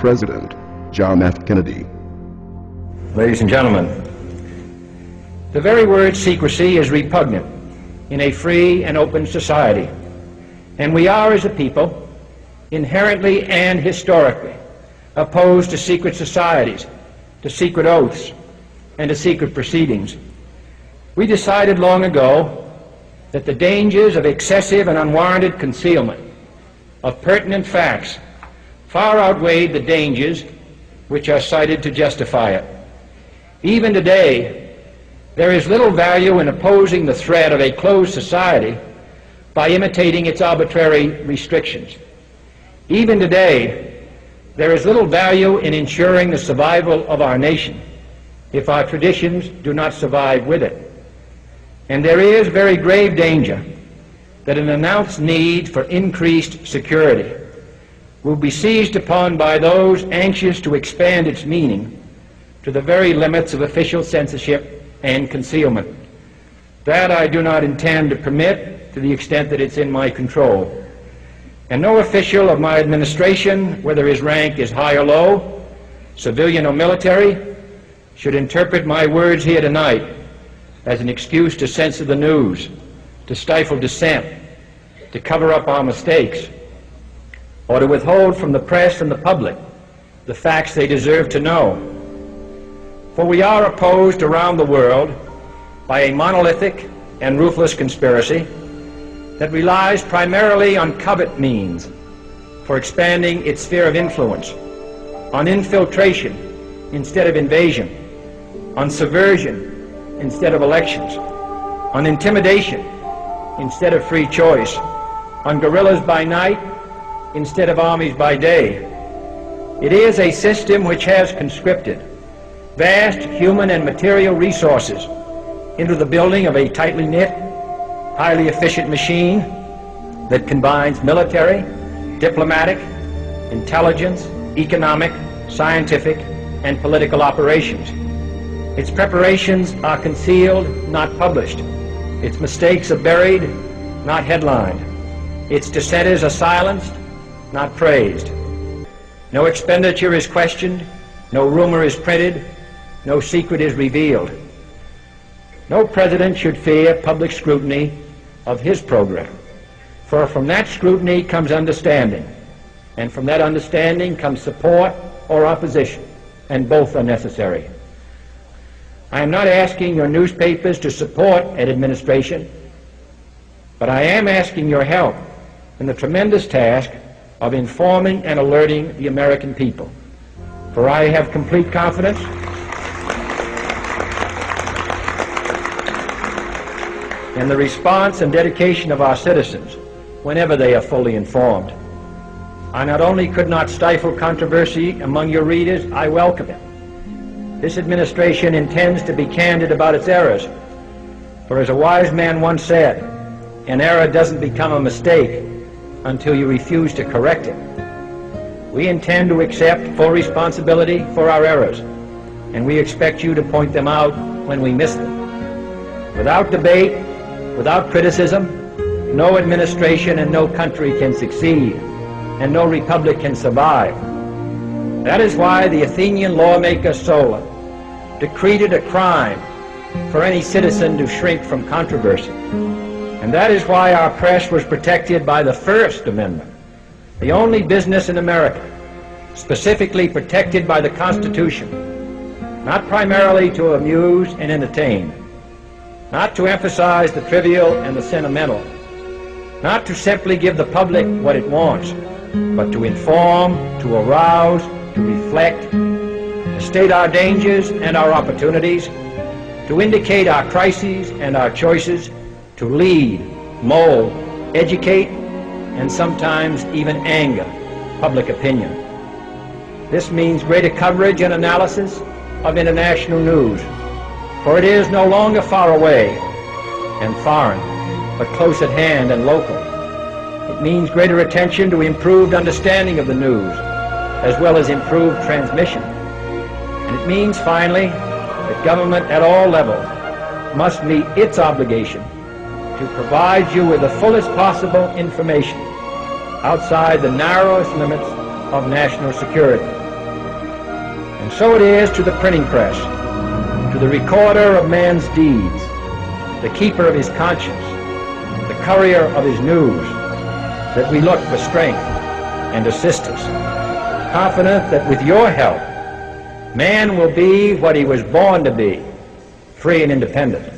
President John F. Kennedy. Ladies and gentlemen, the very word secrecy is repugnant in a free and open society, and we are, as a people, inherently and historically opposed to secret societies, to secret oaths, and to secret proceedings. We decided long ago that the dangers of excessive and unwarranted concealment of pertinent facts far outweighed the dangers which are cited to justify it. Even today, there is little value in opposing the threat of a closed society by imitating its arbitrary restrictions. Even today, there is little value in ensuring the survival of our nation if our traditions do not survive with it. And there is very grave danger that an announced need for increased security will be seized upon by those anxious to expand its meaning to the very limits of official censorship and concealment. That I do not intend to permit to the extent that it's in my control. And no official of my administration, whether his rank is high or low, civilian or military, should interpret my words here tonight as an excuse to censor the news, to stifle dissent, to cover up our mistakes, or to withhold from the press and the public the facts they deserve to know. For we are opposed around the world by a monolithic and ruthless conspiracy that relies primarily on covert means for expanding its sphere of influence, on infiltration instead of invasion, on subversion instead of elections, on intimidation instead of free choice, on guerrillas by night instead of armies by day. It is a system which has conscripted vast human and material resources into the building of a tightly knit, highly efficient machine that combines military, diplomatic, intelligence, economic, scientific, and political operations. Its preparations are concealed, not published. Its mistakes are buried, not headlined. Its dissenters are silenced, not praised. No expenditure is questioned, no rumor is printed, no secret is revealed. No president should fear public scrutiny of his program, for from that scrutiny comes understanding, and from that understanding comes support or opposition, and both are necessary. I am not asking your newspapers to support an administration, but I am asking your help in the tremendous task of informing and alerting the American people. For I have complete confidence in the response and dedication of our citizens whenever they are fully informed. I not only could not stifle controversy among your readers, I welcome it. This administration intends to be candid about its errors, for as a wise man once said, an error doesn't become a mistake until you refuse to correct it. We intend to accept full responsibility for our errors, and we expect you to point them out when we miss them. Without debate, without criticism, no administration and no country can succeed, and no republic can survive. That is why the Athenian lawmaker Solon decreed it a crime for any citizen to shrink from controversy. And that is why our press was protected by the First Amendment, the only business in America specifically protected by the Constitution, not primarily to amuse and entertain, not to emphasize the trivial and the sentimental, not to simply give the public what it wants, but to inform, to arouse, to reflect, to state our dangers and our opportunities, to indicate our crises and our choices, to lead, mold, educate, and sometimes even anger public opinion. This means greater coverage and analysis of international news, for it is no longer far away and foreign, but close at hand and local. It means greater attention to improved understanding of the news, as well as improved transmission. And it means, finally, that government at all levels must meet its obligation to provide you with the fullest possible information outside the narrowest limits of national security. And so it is to the printing press, to the recorder of man's deeds, the keeper of his conscience, the courier of his news, that we look for strength and assistance, confident that with your help, man will be what he was born to be, free and independent.